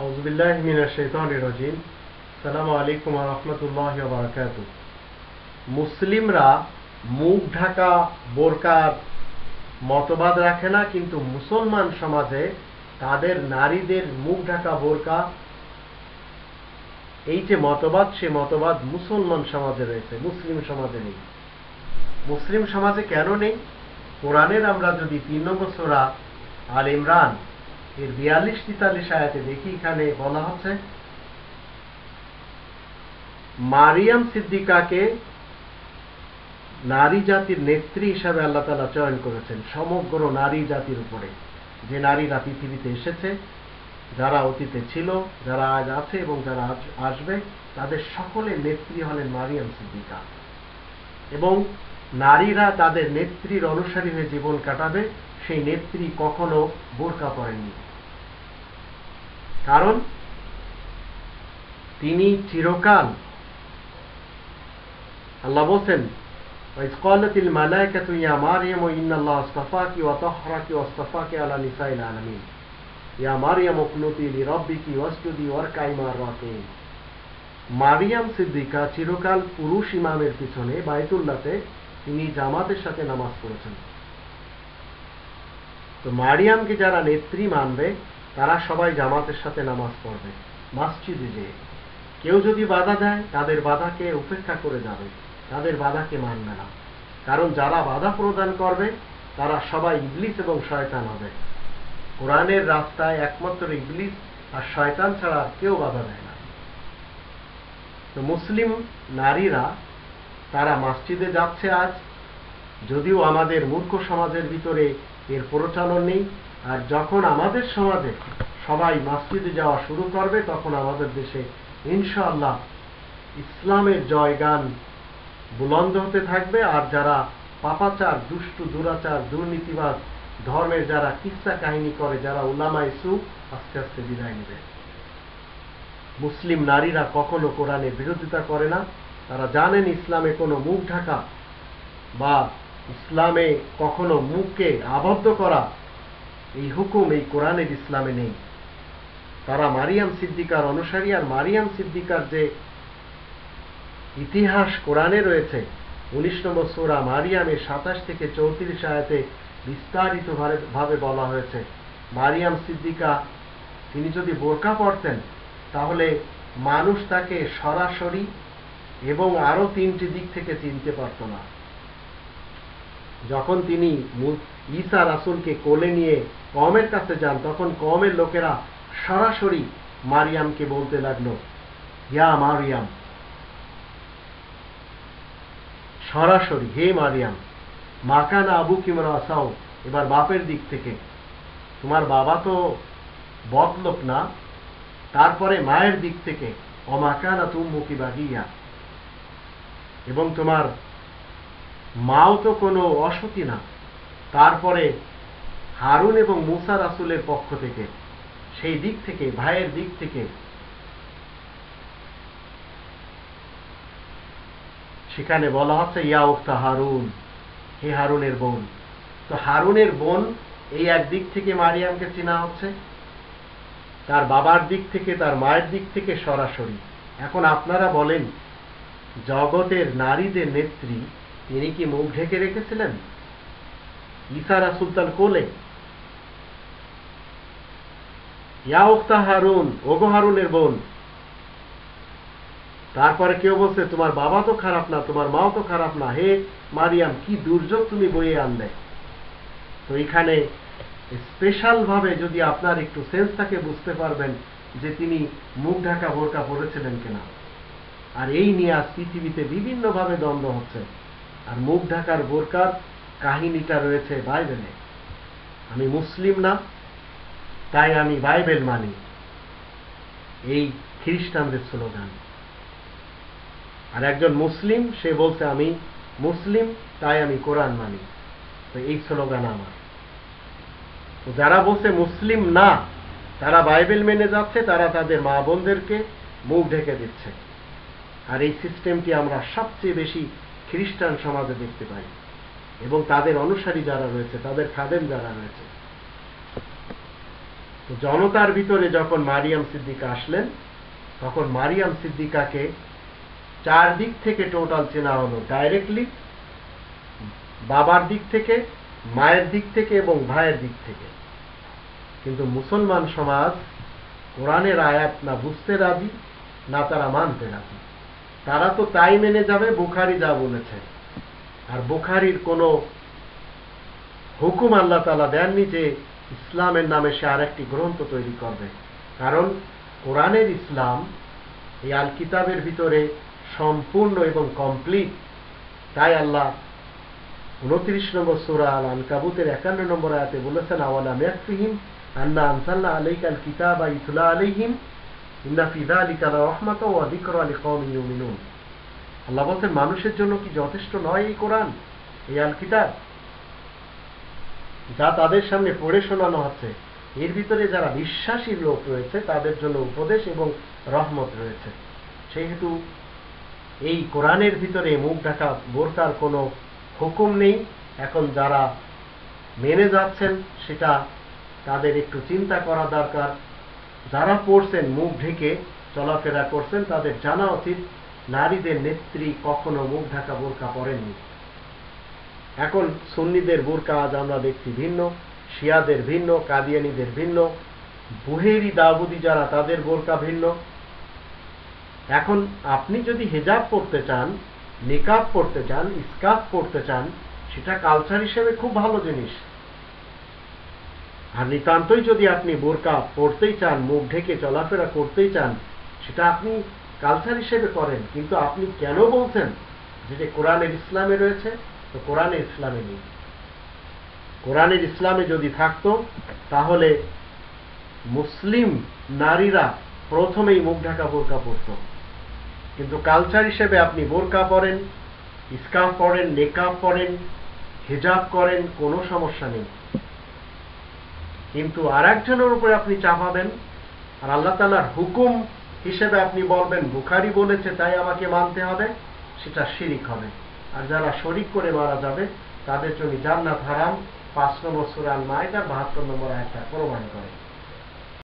আউযুবিল্লাহি মিনাশ শাইতানির রাজিম। আসসালামু আলাইকুম ওয়া রাহমাতুল্লাহি ওয়া বারাকাতুহু। মুসলিমরা মুখ ঢাকা বোরকার মতবাদ রাখে না, কিন্তু মুসলমান সমাজে তাদের নারীদের মুখ ঢাকা বোরকা এই যে মতবাদ, সে মতবাদ মুসলমান সমাজে রয়েছে, মুসলিম সমাজে নেই। মুসলিম সমাজে কেন নেই? কোরআনের আমরা যদি 3 নম্বর সূরা আল ইমরান এর 42-43 আয়াতে দেখি, এখানে বলা হচ্ছে মারিয়াম সিদ্দিকাকে নারী জাতির নেত্রী হিসাবে আল্লাহ তাআলা চয়ন করেছেন সমগ্র নারী জাতির উপরে। যে নারীরা পৃথিবীতে এসেছে, যারা অতীতে ছিল, যারা আজ আছে এবং যারা আসবে, তাদের সকলের নেত্রী হলেন মারিয়াম সিদ্দিকা। এবং নারীরা তাদের নেত্রীর অনুসারী হয়ে জীবন কাটাবে। সেই নেত্রী কখনো বোরকা পরেননি, কারণ তিনি চিরকাল, আল্লাহ বলছেন وَإِذْ قَالَتِ الْمَلَائِكَةُ يَا مَرْيَمُ إِنَّ اللَّهَ اصْطَفَاكِ وَطَهَّرَكِ وَاصْطَفَاكِ عَلَى نِسَاءِ الْعَالَمِينَ يَا مَرْيَمُ اقْنُتِي لِرَبِّكِ وَاسْجُدِي وَارْكَعِي مَعَ الرَّاكِعِينَ। মারিয়াম সিদ্দিকা চিরকাল পুরুষ ইমামের পিছনে বাইতুল্লাহতে তিনি জামাতের সাথে নামাজ পড়েছেন। তো মারিয়ামকে যারা নেত্রী মানবে, তারা সবাই জামাতের সাথে নামাজ পড়বে মসজিদে যেয়ে। কেউ যদি বাধা দেয়, তাদের বাধাকে উপেক্ষা করে যাবে, তাদের বাধাকে মানবে না। কারণ যারা বাধা প্রদান করবে, তারা সবাই ইবলিস এবং শয়তান হবে। কোরআনের রাস্তায় একমাত্র ইবলিস আর শয়তান ছাড়া কেউ বাধা দেয় না। তো মুসলিম নারীরা তারা মসজিদে যাচ্ছে আজ, যদিও আমাদের মূর্খ সমাজের ভিতরে এর প্রচলন নেই। আর যখন আমাদের সমাজে সবাই মসজিদে যাওয়া শুরু করবে, তখন আমাদের দেশে ইনশাআল্লাহ ইসলামের জয়গান বুলন্দ হতে থাকবে। আর যারা পাপাচার, দুষ্টু, দুরাচার, দুর্নীতিবাজ, ধর্মের যারা কিসসা কাহিনী করে, যারা উলামায়ে সু, আস্তে আস্তে বিদায় নেবে। মুসলিম নারীরা কখনো কোরআনের বিরোধিতা করে না। তারা জানেন ইসলামে কোনো মুখ ঢাকা বা ইসলামে কখনো মুখকে আবদ্ধ করা, এই হুকুম এই কোরআনের ইসলামে নেই। তারা মারিয়াম সিদ্দিকার অনুসারী। আর মারিয়াম সিদ্দিকার যে ইতিহাস কোরআনে রয়েছে, 19 নম্বর সূরা মারিয়ামের 27 থেকে 34 আয়াতে বিস্তারিত ভাবে বলা হয়েছে, মারিয়াম সিদ্দিকা তিনি যদি বোরকা পরতেন, তাহলে মানুষ তাকে সরাসরি এবং আরো 3টি দিক থেকে চিনতে পারত না। যখন তিনি ঈসা রাসূলকে কোলে নিয়ে কওমের কাছে যান, তখন কওমের লোকেরা সরাসরি মারিয়ামকে বলতে লাগলো, ইয়া মারিয়াম, সরাসরি হে মারিয়াম, মাকানা আবুকি ইমরাসাও। এবার বাপের দিক থেকে, তোমার বাবা তো বদলোক না। তারপরে মায়ের দিক থেকে, অমাকানা তুম্মুকি বাগিয়া, এবং তোমার মাও তো কোনো অসতী না। তারপরে হারুন এবং মূসা রাসূলের পক্ষ থেকে, সেই দিক থেকে, ভাইয়ের দিক থেকে সেখানে বলা হচ্ছে ইয়া উখতা হারুন, হে হারুনের বোন। তো হারুনের বোন এই একদিক থেকে মারিয়ামকে চেনা হচ্ছে, তার বাবার দিক থেকে, তার মায়ের দিক থেকে সরাসরি। এখন আপনারা বলেন, জগতের নারীদের নেত্রী তিনি কি মুখ ঢেকে রেখেছিলেন? ঈসা রাসূল তার কোলে, ইয়া উখতা হারুন, ওগো হারুনের বোন। তারপরে কেউ বলছে তোমার বাবা তো খারাপ না, তোমার মাও তো খারাপ না, হে মারিয়াম কি দুর্যোগ তুমি বয়ে আনলে। তো এখানে স্পেশাল ভাবে যদি আপনার একটু সেন্স থাকে, বুঝতে পারবেন যে তিনি মুখ ঢাকা বোরকা পরেছিলেন কিনা। আর এই নিয়ে আজ পৃথিবীতে বিভিন্ন ভাবে দ্বন্দ্ব হচ্ছে। আর মুখ ঢাকার বোরকার কাহিনীটা রয়েছে বাইবেলে। আমি মুসলিম না, তাই আমি বাইবেল মানি, এই খ্রিস্টানদের স্লোগান। আর একজন মুসলিম, সে বলছে আমি মুসলিম, তাই আমি কোরআন মানি। তো এই স্লোগান আমার। তো যারা বলছে মুসলিম না, তারা বাইবেল মেনে যাচ্ছে, তারা তাদের মা বোনদেরকে মুখ ঢেকে দিচ্ছে। আর এই সিস্টেমটি আমরা সবচেয়ে বেশি খ্রিস্টান সমাজে দেখতে পাই, এবং তাদের অনুসারী যারা রয়েছে, তাদের খাদেম যারা রয়েছে। তো জনতার ভিতরে যখন মারিয়াম সিদ্দিকা আসলেন, তখন মারিয়াম সিদ্দিকাকে চারদিক থেকে টোটাল চেনা হলো, ডাইরেক্টলি বাবার দিক থেকে, মায়ের দিক থেকে এবং ভাইয়ের দিক থেকে। কিন্তু মুসলমান সমাজ কোরআনের আয়াত না বুঝতে রাজি, না তারা মানতে রাজি। তারা তো তাই মেনে যাবে বুখারী যা বলেছে, আর বুখারীর কোনো হুকুম আল্লাহ তাআলা দেননি যে ইসলামের নামে সে আরেকটি গ্রন্থ তৈরি করবে। কারণ কোরআনের ইসলাম এই আল কিতাবের ভিতরে সম্পূর্ণ এবং কমপ্লিট। তাই আল্লাহ 29 নম্বর সূরা আল আনকাবুতের 51 নম্বর আয়াতে বলেছেন, আওয়ালাম ইয়াকফিহিম আন্না আনজালনা আলাইকাল কিতাবা ইতলা আলাইহিম ইন্না ফি যালিকা লারাহমাতাও ওয়া যিকরা লিকাওমিন ইউমিনুন। আল্লাহ বলছেন, মানুষের জন্য কি যথেষ্ট নয় এই কোরআন, এই আল কিতাব, যা তাদের সামনে পড়ে শোনানো হচ্ছে? এর ভিতরে যারা বিশ্বাসী লোক রয়েছে তাদের জন্য উপদেশ এবং রহমত রয়েছে। সেহেতু এই কোরআনের ভিতরে মুখ ঢাকা বোরকার কোনো হুকুম নেই। এখন যারা মেনে যাচ্ছেন সেটা তাদের একটু চিন্তা করা দরকার। যারা পড়ছেন মুখ ঢেকে চলাফেরা করছেন, তাদের জানা উচিত নারীদের নেত্রী কখনো মুখ ঢাকা বোরকা পরেননি। এখন সুন্নিদের বোরকা আজ আমরা দেখছি ভিন্ন, শিয়াদের ভিন্ন, কাদিয়ানীদের ভিন্ন, বুহেরি দাউদি যারা তাদের বোরকা ভিন্ন। এখন আপনি যদি হিজাব পড়তে চান, নিকাব পড়তে চান, ইসকাফ পড়তে চান, সেটা কালচার হিসেবে খুব ভালো জিনিস। আর নিতান্তই যদি আপনি বোরকা পড়তেই চান, মুখ ঢেকে চলাফেরা করতেই চান, সেটা আপনি কালচার হিসেবে করেন। কিন্তু আপনি কেন বলছেন যে কোরআনের ইসলামে রয়েছে? তো কোরআনের ইসলামে নেই। কোরআনের ইসলামে যদি থাকতো তাহলে মুসলিম নারীরা প্রথমেই মুখ ঢাকা বোরকা পরত। কিন্তু কালচার হিসেবে আপনি বোরকা পরেন, ইসকাফ পরেন, নিকাব পরেন, হিজাব করেন, কোনো সমস্যা নেই। কিন্তু আর একজনের উপরে আপনি চাপাবেন, আর আল্লাহ তাআলার হুকুম হিসেবে আপনি বলবেন বুখারী বলেছে তাই আমাকে মানতে হবে, সেটা শিরিক হবে। আর যারা শরিক করে মারা যাবে তাদের জন্য জান্নাত হারাম। 5 নম্বর সূরা আল মাইদা 72 নম্বর আয়াতটা প্রমাণ করে।